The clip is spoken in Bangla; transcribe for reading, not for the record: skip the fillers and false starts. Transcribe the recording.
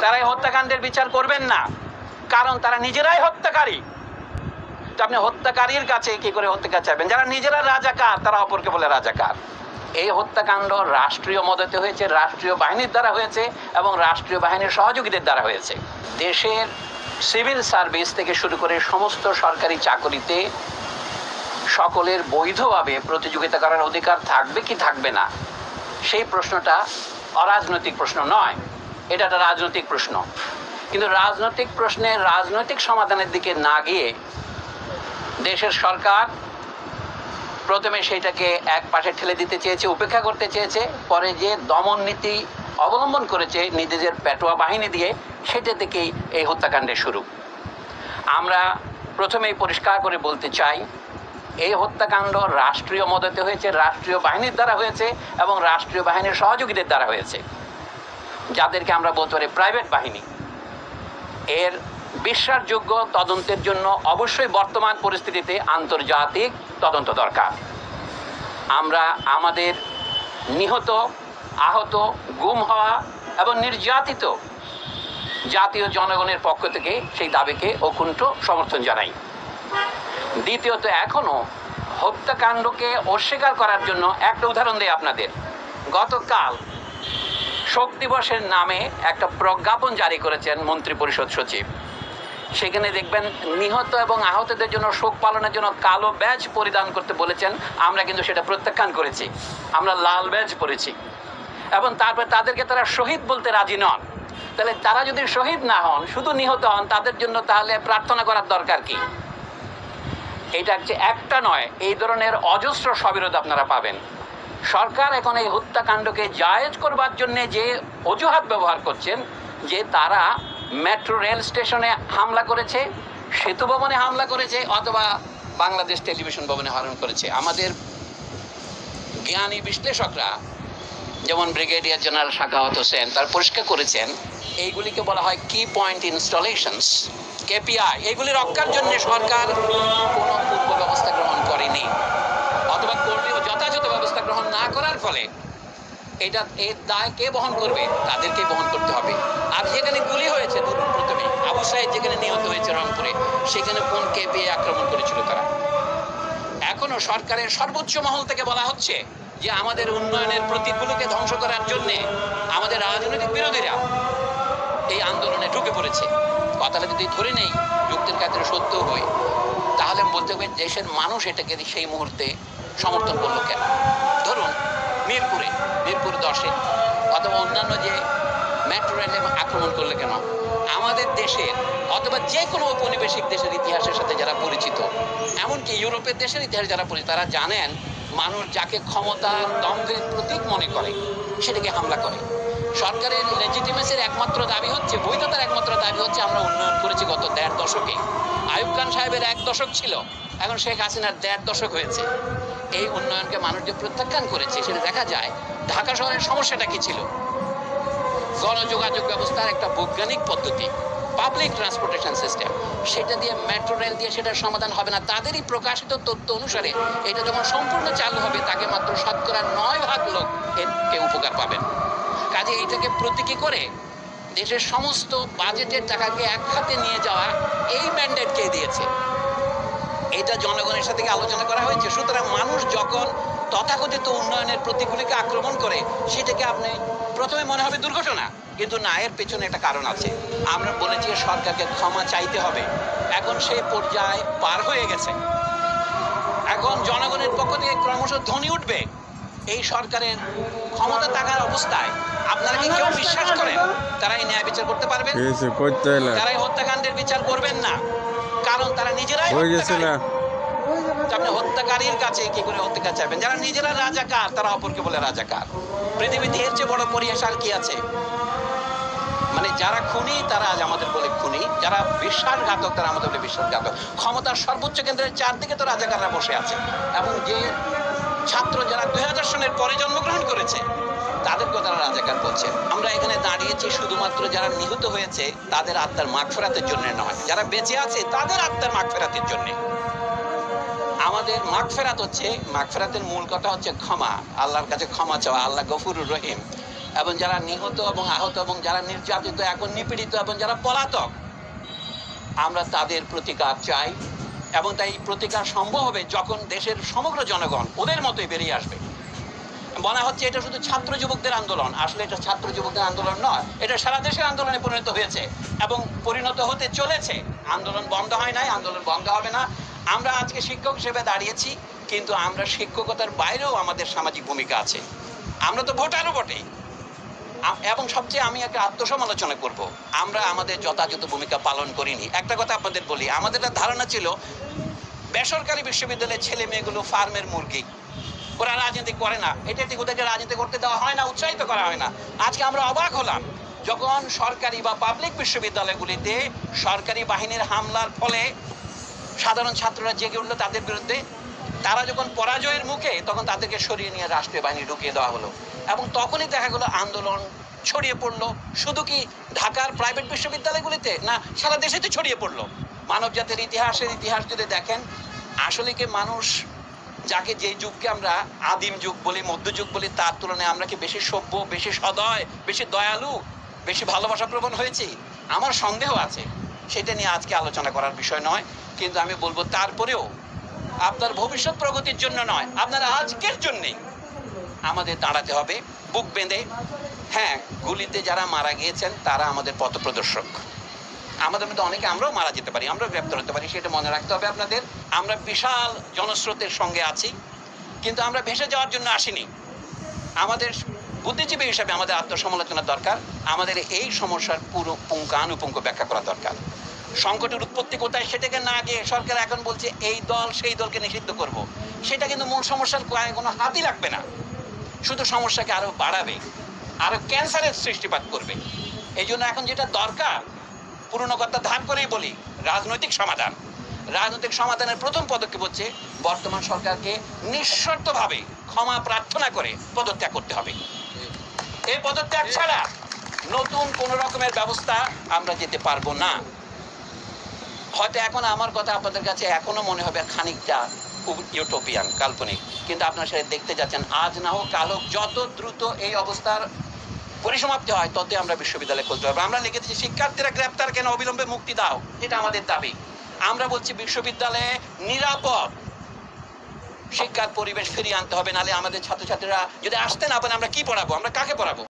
তারা এই হত্যাকাণ্ডের বিচার করবেন না, কারণ তারা নিজেরাই হত্যাকারী। তো আপনি হত্যাকারীর কাছে কি করে হত্যাকার চাইবেন? যারা নিজেরা রাজাকার তারা অপরকে বলে রাজাকার। এই হত্যাকাণ্ড রাষ্ট্রীয় মদতে হয়েছে, রাষ্ট্রীয় বাহিনীর দ্বারা হয়েছে এবং রাষ্ট্রীয় বাহিনীর সহযোগীদের দ্বারা হয়েছে। দেশের সিভিল সার্ভিস থেকে শুরু করে সমস্ত সরকারি চাকরিতে সকলের বৈধভাবে প্রতিযোগিতা করার অধিকার থাকবে কি থাকবে না, সেই প্রশ্নটা অরাজনৈতিক প্রশ্ন নয়, এটা একটা রাজনৈতিক প্রশ্ন। কিন্তু রাজনৈতিক প্রশ্নে রাজনৈতিক সমাধানের দিকে না গিয়ে দেশের সরকার প্রথমে সেটাকে এক পাশে ঠেলে দিতে চেয়েছে, উপেক্ষা করতে চেয়েছে, পরে যে দমন নীতি অবলম্বন করেছে নিজেদের পেটোয়া বাহিনী দিয়ে, সেটা থেকেই এই হত্যাকাণ্ডের শুরু। আমরা প্রথমেই পরিষ্কার করে বলতে চাই, এই হত্যাকাণ্ড রাষ্ট্রীয় মদতে হয়েছে, রাষ্ট্রীয় বাহিনীর দ্বারা হয়েছে এবং রাষ্ট্রীয় বাহিনীর সহযোগীদের দ্বারা হয়েছে, যাদেরকে আমরা বলতে পারি প্রাইভেট বাহিনী। এর বিশ্বাসযোগ্য তদন্তের জন্য অবশ্যই বর্তমান পরিস্থিতিতে আন্তর্জাতিক তদন্ত দরকার। আমরা আমাদের নিহত, আহত, গুম হওয়া এবং নির্যাতিত জাতীয় জনগণের পক্ষ থেকে সেই দাবিকে অকুণ্ঠ সমর্থন জানাই। দ্বিতীয়ত, এখনো হত্যাকাণ্ডকে অস্বীকার করার জন্য একটা উদাহরণ দেই আপনাদের। গতকাল শোক দিবসের নামে একটা প্রজ্ঞাপন জারি করেছেন মন্ত্রিপরিষদ সচিব। সেখানে দেখবেন নিহত এবং আহতদের জন্য শোক পালনের জন্য কালো ব্যাজ পরিধান করতে বলেছেন। আমরা কিন্তু সেটা প্রত্যাখ্যান করেছি, আমরা লাল ব্যাজ পরেছি। এবং তারপর তাদেরকে তারা শহীদ বলতে রাজি নন। তাহলে তারা যদি শহীদ না হন, শুধু নিহত হন, তাদের জন্য তাহলে প্রার্থনা করার দরকার কি? এটা হচ্ছে একটা নয়, এই ধরনের অজস্র সবিরোধ আপনারা পাবেন। সরকার এখন এই হত্যাকাণ্ডকে জায়েজ করবার জন্য যে অজুহাত ব্যবহার করছেন, যে তারা মেট্রো রেল স্টেশনে হামলা করেছে, সেতু ভবনে হামলা করেছে, অথবা বাংলাদেশ টেলিভিশন ভবনে হামলা করেছে। আমাদের জ্ঞানী বিশ্লেষকরা যেমন ব্রিগেডিয়ার জেনারেল শাখাওয়াত হোসেন তার পরিষ্কার করেছেন, এইগুলিকে বলা হয় কি পয়েন্ট ইনস্টলেশনস, কেপিআই। এগুলি রক্ষার জন্য সরকার কোনো পূর্ব ব্যবস্থা গ্রহণ করেনি, অথবা করলেও যথাযথ ব্যবস্থা গ্রহণ না করার ফলে এটা এর দায় কে বহন করবে? তাদেরকে বহন করতে হবে। আর যেখানে গুলি হয়েছে, ধরুন প্রথমে আবু সাইদ যেখানে নিহত হয়েছে রংপুরে, সেখানে কোন কেপিআই আক্রমণ করেছিল তারা? এখনো সরকারের সর্বোচ্চ মহল থেকে বলা হচ্ছে যে আমাদের উন্নয়নের প্রতীকগুলোকে ধ্বংস করার জন্যে আমাদের রাজনৈতিক বিরোধীরা এই আন্দোলনে ঢুকে পড়েছে। কথাটা যদি ধরে নেই, যুক্তির ক্ষেত্রে সত্য হই, তাহলে বলতে হবে দেশের মানুষ এটাকে সেই মুহূর্তে সমর্থন করলো কেন? ধরুন মিরপুর 10-এ অথবা অন্যান্য যে মেট্রো রেলে আক্রমণ করলে কেন? আমাদের দেশের অথবা যে কোনো ঔপনিবেশিক দেশের ইতিহাসের সাথে যারা পরিচিত, এমনকি ইউরোপের দেশের ইতিহাস যারা পরিচিত, তারা জানেন মানুষ যাকে ক্ষমতা দম্ভের প্রতীক মনে করে সেটাকে হামলা করে। সরকারের লেজিটিমেসির একমাত্র দাবি হচ্ছে, বৈধতার একমাত্র দাবি হচ্ছে আমরা উন্নয়ন করেছি গত 1.5 দশকে। আইয়ুব খান সাহেবের 1 দশক ছিল, এখন শেখ হাসিনার 1.5 দশক হয়েছে। এই উন্নয়নকে মানুষ যে প্রত্যাখ্যান করেছে, সেটা দেখা যায়। ঢাকা শহরের সমস্যাটা কি ছিল? গণযোগাযোগ ব্যবস্থার একটা বৈজ্ঞানিক পদ্ধতি, পাবলিক ট্রান্সপোর্টেশন সিস্টেম, সেটা দিয়ে মেট্রো রেল দিয়ে সেটার সমাধান হবে না। তাদেরই প্রকাশিত তথ্য অনুসারে এটা যখন সম্পূর্ণ চালু হবে, তাকে মাত্র 9% লোক এর উপকার পাবেন। কাজে এইটাকে প্রতীকী করে দেশের সমস্ত বাজেটের টাকাকে এক হাতে নিয়ে যাওয়া, এই ম্যান্ডেট কে দিয়েছে? এটা জনগণের সাথে আলোচনা করা হয়েছে। সুতরাং মানুষ যখন তথাকথিত উন্নয়নের প্রতীকগুলিকে আক্রমণ করে, সেটাকে আপনি প্রথমে মনে হবে দুর্ঘটনা, কিন্তু না, এর পেছনে একটা কারণ আছে। আমরা বলেছি সরকারকে ক্ষমা চাইতে হবে, এখন সেই পর্যায়ে পার হয়ে গেছে। এখন জনগণের পক্ষ থেকে ক্রমশ ধ্বনি উঠবে। এই সরকারের ক্ষমতা থাকার অবস্থায় আপনারা কি কেউ বিশ্বাস করেন তারা এই ন্যায় বিচার করতে পারবেন? তারা এই হত্যাকাণ্ডের বিচার করবেন না, কারণ তারা নিজেরাই আপনি হত্যাকারীর কাছে কি করে হত্যাকার চাইবেন? যারা নিজেরা রাজাকার তারা অপরকে বলে রাজাকার। পৃথিবীতে এর চেয়ে বড় পরিহাস আর কি আছে? মানে যারা খুনি তারা আজ আমাদের বলে খুনি, যারা বিশ্বাসঘাতক তারা আমাদের বলে বিশ্বাসঘাতক। ক্ষমতার সর্বোচ্চ কেন্দ্রের চারদিকে তো রাজাকাররা বসে আছে, এবং যে ছাত্র যারা 2000 সনের পরে জন্মগ্রহণ করেছে তাদেরকেও তারা রাজাকার বলছে। আমরা এখানে দাঁড়িয়েছি শুধুমাত্র যারা নিহত হয়েছে তাদের আত্মার মাগফিরাতের জন্য নয়, যারা বেঁচে আছে তাদের আত্মার মাগফিরাতের জন্য। আমাদের মাগফিরাত হচ্ছে, মাগফিরাতের মূল কথা হচ্ছে ক্ষমা, আল্লাহর কাছে ক্ষমা চাওয়া। আল্লাহ গফুরুর রহিম, এবং যারা নিহত এবং আহত এবং যারা নির্যাতিত, এখন নিপীড়িত এবং যারা পলাতক, আমরা তাদের প্রতিকার চাই। এবং তাই প্রতিকার সম্ভব হবে যখন দেশের সমগ্র জনগণ ওদের মতোই বেরিয়ে আসবে। বলা হচ্ছে এটা শুধু ছাত্র যুবকদের আন্দোলন, আসলে এটা ছাত্র যুবকদের আন্দোলন নয়, এটা সারা দেশের আন্দোলনে পরিণত হয়েছে এবং পরিণত হতে চলেছে। আন্দোলন বন্ধ হয় নাই, আন্দোলন বন্ধ হবে না। আমরা আজকে শিক্ষক হিসেবে দাঁড়িয়েছি, কিন্তু আমরা শিক্ষকতার বাইরেও আমাদের সামাজিক ভূমিকা আছে। আমরা তো ভোটারও বটে। এবং সবচেয়ে আমি একটা আত্মসমালোচনা করব, আমরা আমাদের যথাযথ ভূমিকা পালন করিনি। একটা কথা আপনাদের বলি, আমাদের একটা ধারণা ছিল বেসরকারি বিশ্ববিদ্যালয়ের ছেলে মেয়েগুলো ফার্মের মুরগি, ওরা রাজনীতি করে না, এটা ঠিক ওদেরকে রাজনীতি করতে দেওয়া হয় না, উৎসাহিত করা হয় না। আজকে আমরা অবাক হলাম যখন সরকারি বা পাবলিক বিশ্ববিদ্যালয়গুলিতে সরকারি বাহিনীর হামলার ফলে সাধারণ ছাত্ররা জেগে উঠলো তাদের বিরুদ্ধে। তারা যখন পরাজয়ের মুখে, তখন তাদেরকে সরিয়ে নিয়ে রাষ্ট্রীয় বাহিনী ঢুকিয়ে দেওয়া হলো এবং তখনই দেখা গেলো আন্দোলন ছড়িয়ে পড়লো। শুধু কি ঢাকার প্রাইভেট বিশ্ববিদ্যালয়গুলিতে না, সারা দেশেতে ছড়িয়ে পড়লো। মানব জাতির ইতিহাস যদি দেখেন, আসলে কি মানুষ যাকে যে যুগকে আমরা আদিম যুগ বলি, মধ্যযুগ বলি, তার তুলনায় আমরা কি বেশি সভ্য, বেশি সদয়, বেশি দয়ালু, বেশি ভালোবাসা প্রবণ হয়েছি? আমার সন্দেহ আছে। সেটা নিয়ে আজকে আলোচনা করার বিষয় নয়, কিন্তু আমি বলবো তারপরেও আপনার ভবিষ্যৎ প্রগতির জন্য নয়, আপনার আজকের জন্যে আমাদের দাঁড়াতে হবে বুক বেঁধে। হ্যাঁ, গুলিতে যারা মারা গিয়েছেন তারা আমাদের পথপ্রদর্শক। আমাদের মধ্যে অনেকে আমরাও মারা যেতে পারি, আমরাও গ্রেপ্তার হতে পারি, সেটা মনে রাখতে হবে আপনাদের। আমরা বিশাল জনস্রোতের সঙ্গে আছি, কিন্তু আমরা ভেসে যাওয়ার জন্য আসিনি। আমাদের বুদ্ধিজীবী হিসাবে আমাদের আত্মসমালোচনা দরকার। আমাদের এই সমস্যার পুরো পুঙ্খানুপুঙ্খ ব্যাখ্যা করা দরকার। সংকটের উৎপত্তি কোথায় সেটাকে না গিয়ে সরকার এখন বলছে এই দল সেই দলকে নিষিদ্ধ করব, সেটা কিন্তু মূল সমস্যার কোনো হাতই লাগবে না, শুধু সমস্যাকে আরো বাড়াবে, আরো ক্যান্সারের সৃষ্টিপাত করবে। এই জন্য এখন যেটা দরকার, পুরনো কথা ধার করেই বলি, রাজনৈতিক সমাধান। রাজনৈতিক সমাধানের প্রথম পদক্ষেপ হচ্ছে বর্তমান সরকারকে নিঃশর্তভাবে ক্ষমা প্রার্থনা করে পদত্যাগ করতে হবে। এই পদত্যাগ ছাড়া নতুন কোন রকমের ব্যবস্থা আমরা যেতে পারবো না। হয়তো এখন আমার কথা আপনাদের কাছে এখনো মনে হবে খানিকটা ইউটোপিয়ান, কাল্পনিক, কিন্তু আপনারা সেটা দেখতে যাচ্ছেন। আজ না হোক কাল হোক, যত দ্রুত এই অবস্থার পরিসমাপ্তি হয় ততই আমরা বিশ্ববিদ্যালয় খুলতে পারবো। আমরা লিখেছি শিক্ষার্থীরা গ্রেপ্তার কেন, অবিলম্বে মুক্তি দাও, এটা আমাদের দাবি। আমরা বলছি বিশ্ববিদ্যালয়ে নিরাপদ শিক্ষার পরিবেশ ফিরিয়ে আনতে হবে, নাহলে আমাদের ছাত্রছাত্রীরা যদি আসতে না পারে আমরা কি পড়াবো, আমরা কাকে পড়াবো?